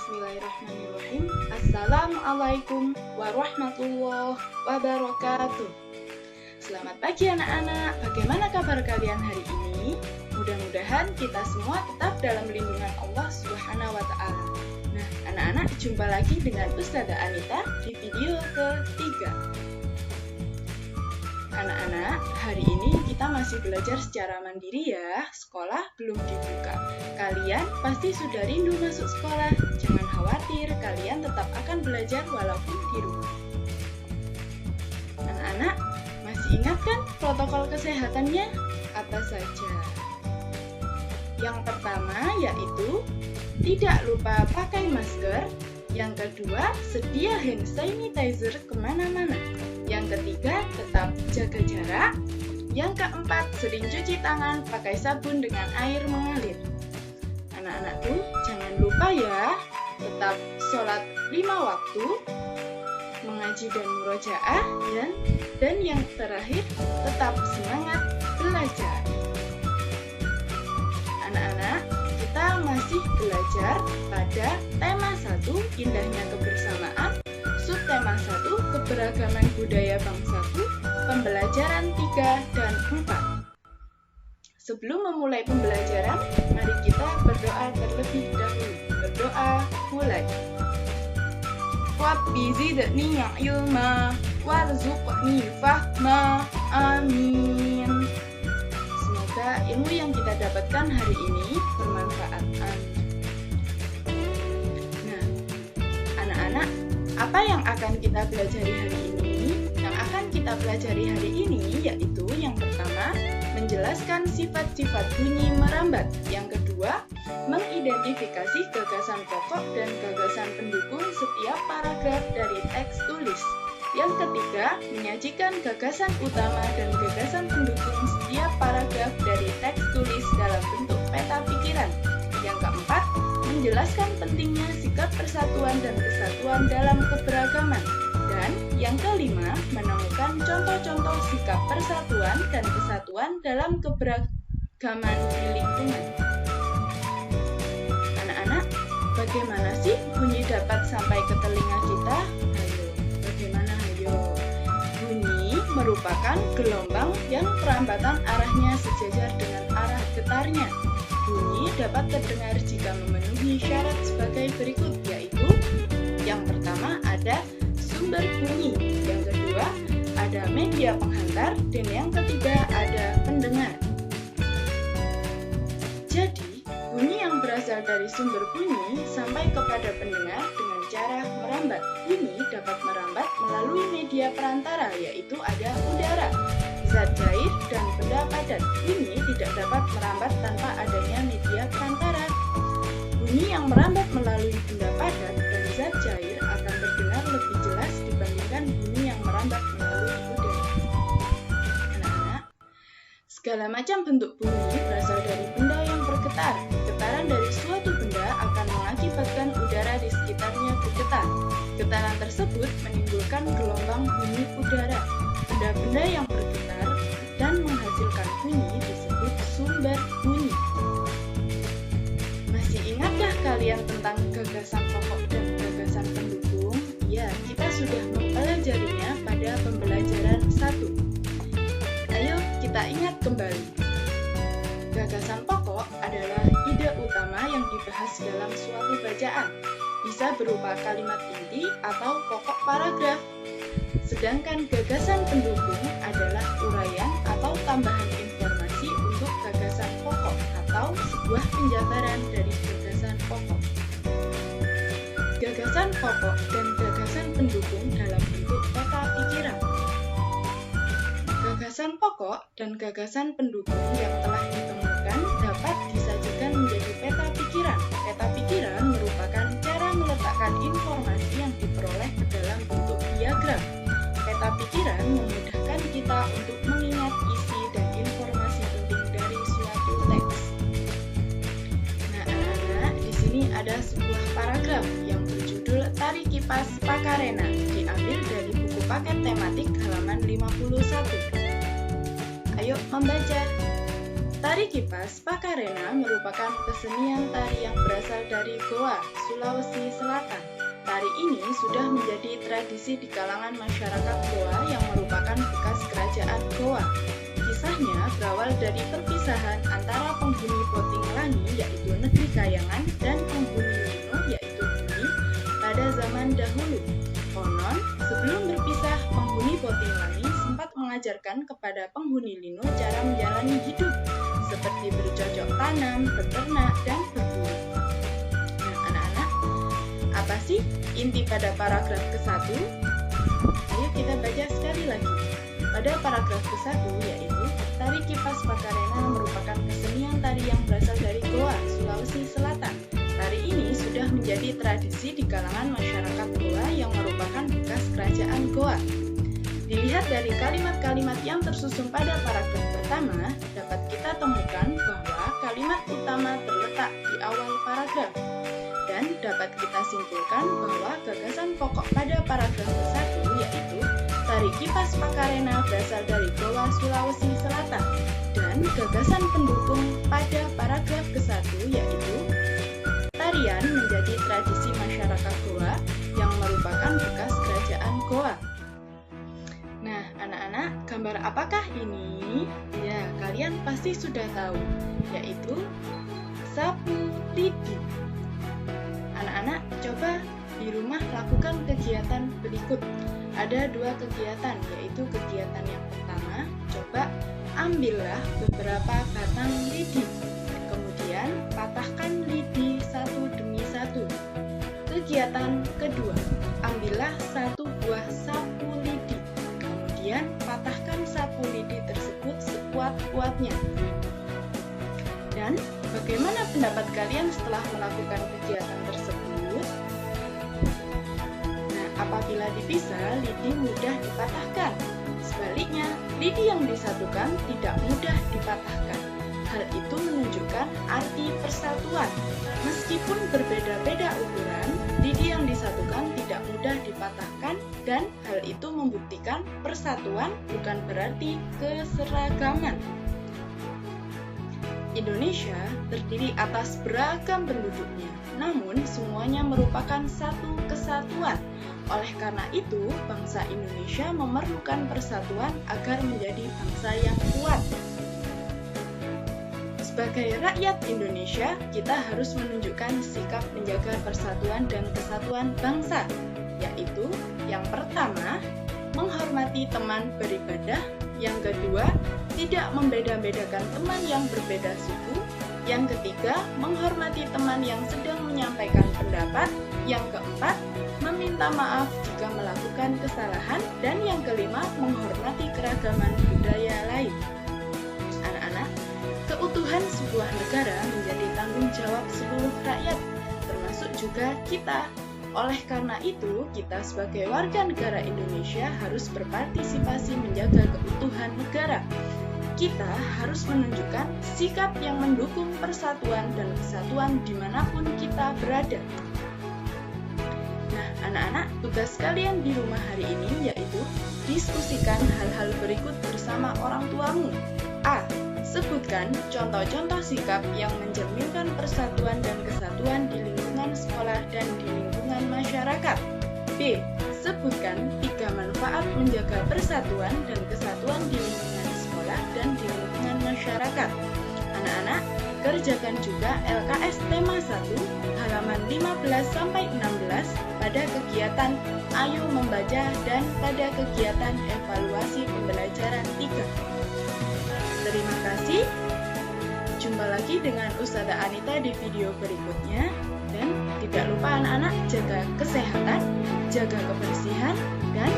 Bismillahirrahmanirrahim. Assalamualaikum warahmatullahi wabarakatuh. Selamat pagi anak-anak. Bagaimana kabar kalian hari ini? Mudah-mudahan kita semua tetap dalam lindungan Allah Subhanahu wa Ta'ala. Nah, anak-anak, jumpa lagi dengan Ustazah Anita di video ketiga. Anak-anak, hari ini kita masih belajar secara mandiri ya. Sekolah belum dibuka. Kalian pasti sudah rindu masuk sekolah. Jangan khawatir, kalian tetap akan belajar walaupun di rumah. Anak-anak, masih ingat kan protokol kesehatannya? Apa saja? Yang pertama yaitu tidak lupa pakai masker. Yang kedua, sedia hand sanitizer kemana-mana. Yang ketiga, tetap jaga jarak. Yang keempat, sering cuci tangan pakai sabun dengan air mengalir. Anak-anakku, jangan lupa ya, tetap sholat 5 waktu, mengaji dan murojaah, dan yang terakhir, tetap semangat belajar. Anak-anak, kita masih belajar pada tema 1, indahnya kebersamaan, subtema 1, keberagaman budaya bangsaku, pembelajaran 3 dan 4. Sebelum memulai pembelajaran, mari kita berdoa terlebih dahulu. Berdoa mulai. Rabbi zidni ilma warzuqni fahma. Amin. Semoga ilmu yang kita dapatkan hari ini bermanfaat. Nah, anak-anak, apa yang akan kita pelajari hari ini? Yang akan kita pelajari hari ini yaitu yang pertama, menjelaskan sifat-sifat bunyi merambat. Yang kedua, mengidentifikasi gagasan pokok dan gagasan pendukung setiap paragraf dari teks tulis. Yang ketiga, menyajikan gagasan utama dan gagasan pendukung setiap paragraf dari teks tulis dalam bentuk peta pikiran. Yang keempat, menjelaskan pentingnya sikap persatuan dan kesatuan dalam keberagaman. Dan yang kelima, menemukan contoh-contoh sikap persatuan dan kesatuan dalam keberagaman di lingkungan. Anak-anak, bagaimana sih bunyi dapat sampai ke telinga kita? Ayo. Bunyi merupakan gelombang yang perambatan arahnya sejajar dengan arah getarnya. Bunyi dapat terdengar jika memenuhi syarat sebagai berikut, yaitu yang pertama ada sumber bunyi, yang kedua ada media penghantar, dan yang ketiga ada pendengar. Jadi, bunyi yang berasal dari sumber bunyi sampai kepada pendengar dengan cara merambat. Bunyi dapat merambat melalui media perantara, yaitu ada udara, zat cair, dan benda padat. Bunyi tidak dapat merambat tanpa adanya media perantara. Bunyi yang merambat melalui benda padat dan zat cair akan terdengar lebih jelas dibandingkan bunyi yang merambat melalui udara. Anak-anak, segala macam bentuk bunyi berasal dari benda yang bergetar. Getaran dari suatu benda akan mengakibatkan udara di sekitarnya bergetar. Getaran tersebut menimbulkan gelombang bunyi udara. Benda-benda yang bergetar dan menghasilkan bunyi disebut sumber bunyi. Masih ingatkah kalian tentang gagasan pokok dan gagasan pendukung? Ya, kita sudah mempelajarinya pada pembelajaran 1. Ayo kita ingat kembali. Gagasan pokok adalah ide utama yang dibahas dalam suatu bacaan. Bisa berupa kalimat inti atau pokok paragraf. Sedangkan gagasan pendukung adalah uraian atau tambahan informasi untuk gagasan pokok atau sebuah penjabaran dari gagasan pokok. Gagasan pokok dan gagasan pendukung dalam bentuk peta pikiran. Gagasan pokok dan gagasan pendukung yang telah ditemukan dapat disajikan menjadi peta pikiran. Peta pikiran merupakan cara meletakkan informasi yang diperoleh ke dalam bentuk diagram. Peta pikiran memudahkan kita untuk mengingat isi dan informasi penting dari suatu teks. Nah, anak-anak, di sini ada sebuah paragraf yang berjudul Tari Kipas Pakarena, diambil dari buku paket tematik halaman 51. Ayo membaca. Tari kipas Pakarena merupakan kesenian tari yang berasal dari Goa, Sulawesi Selatan. Tari ini sudah menjadi tradisi di kalangan masyarakat Goa yang merupakan bekas kerajaan Goa. Kisahnya berawal dari perpisahan antara penghuni Potinglangi yaitu negeri Kayangan dan penghuni Lino yaitu Bumi pada zaman dahulu. Konon, sebelum berpisah, penghuni Potinglangi sempat mengajarkan kepada penghuni Lino cara menjalani hidup, seperti bercocok tanam, beternak, dan berburu. Nah, anak-anak, apa sih inti pada paragraf ke-1? Ayo kita baca sekali lagi. Pada paragraf ke-1 yaitu, tari kipas Pakarena merupakan kesenian tari yang berasal dari Goa, Sulawesi Selatan. Tari ini sudah menjadi tradisi di kalangan masyarakat Goa yang merupakan bekas kerajaan Goa. Dilihat dari kalimat-kalimat yang tersusun pada paragraf pertama, dapat kita temukan bahwa kalimat utama terletak di awal paragraf. Dan dapat kita simpulkan bahwa gagasan pokok pada paragraf ke-1 yaitu tari kipas Pakarena berasal dari Goa, Sulawesi Selatan. Dan gagasan pendukung pada paragraf ke-1 yaitu tarian menjadi tradisi masyarakat Goa yang merupakan bekas kerajaan Goa. Nah, anak-anak, gambar apakah ini? Ya, kalian pasti sudah tahu, yaitu sapu lidi. Anak-anak, coba di rumah lakukan kegiatan berikut. Ada 2 kegiatan, yaitu kegiatan yang pertama, coba ambillah beberapa batang lidi. Kemudian, patahkan lidi satu demi satu. Kegiatan kedua, ambillah 1 buah sapu lidi. Kemudian patahkan sapu lidi tersebut sekuat-kuatnya. Dan bagaimana pendapat kalian setelah melakukan kegiatan tersebut? Nah, apabila dipisah, lidi mudah dipatahkan. Sebaliknya, lidi yang disatukan tidak mudah dipatahkan. Hal itu menunjukkan arti persatuan. Meskipun berbeda-beda ukuran, lidi yang disatukan tidak mudah dipatahkan dan hal itu membuktikan persatuan bukan berarti keseragaman. Indonesia terdiri atas beragam penduduknya, namun semuanya merupakan satu kesatuan. Oleh karena itu, bangsa Indonesia memerlukan persatuan agar menjadi bangsa yang kuat. Sebagai rakyat Indonesia, kita harus menunjukkan sikap menjaga persatuan dan kesatuan bangsa, yaitu yang pertama, menghormati teman beribadah, yang kedua, tidak membeda-bedakan teman yang berbeda suku, yang ketiga, menghormati teman yang sedang menyampaikan pendapat, yang keempat, meminta maaf jika melakukan kesalahan, dan yang kelima, menghormati keragaman budaya lain. Keutuhan sebuah negara menjadi tanggung jawab seluruh rakyat, termasuk juga kita. Oleh karena itu, kita sebagai warga negara Indonesia harus berpartisipasi menjaga keutuhan negara. Kita harus menunjukkan sikap yang mendukung persatuan dan kesatuan dimanapun kita berada. Nah, anak-anak, tugas kalian di rumah hari ini yaitu diskusikan hal-hal berikut bersama orang tuamu. A. Sebutkan contoh-contoh sikap yang mencerminkan persatuan dan kesatuan di lingkungan sekolah dan di lingkungan masyarakat. B. Sebutkan 3 manfaat menjaga persatuan dan kesatuan di lingkungan sekolah dan di lingkungan masyarakat. Anak-anak, kerjakan juga LKS tema 1 halaman 15-16 pada kegiatan Ayo Membaca dan pada kegiatan Evaluasi Pembelajaran 3. Terima kasih. Jumpa lagi dengan Ustazah Anita di video berikutnya. Dan tidak lupa anak-anak jaga kesehatan, jaga kebersihan, dan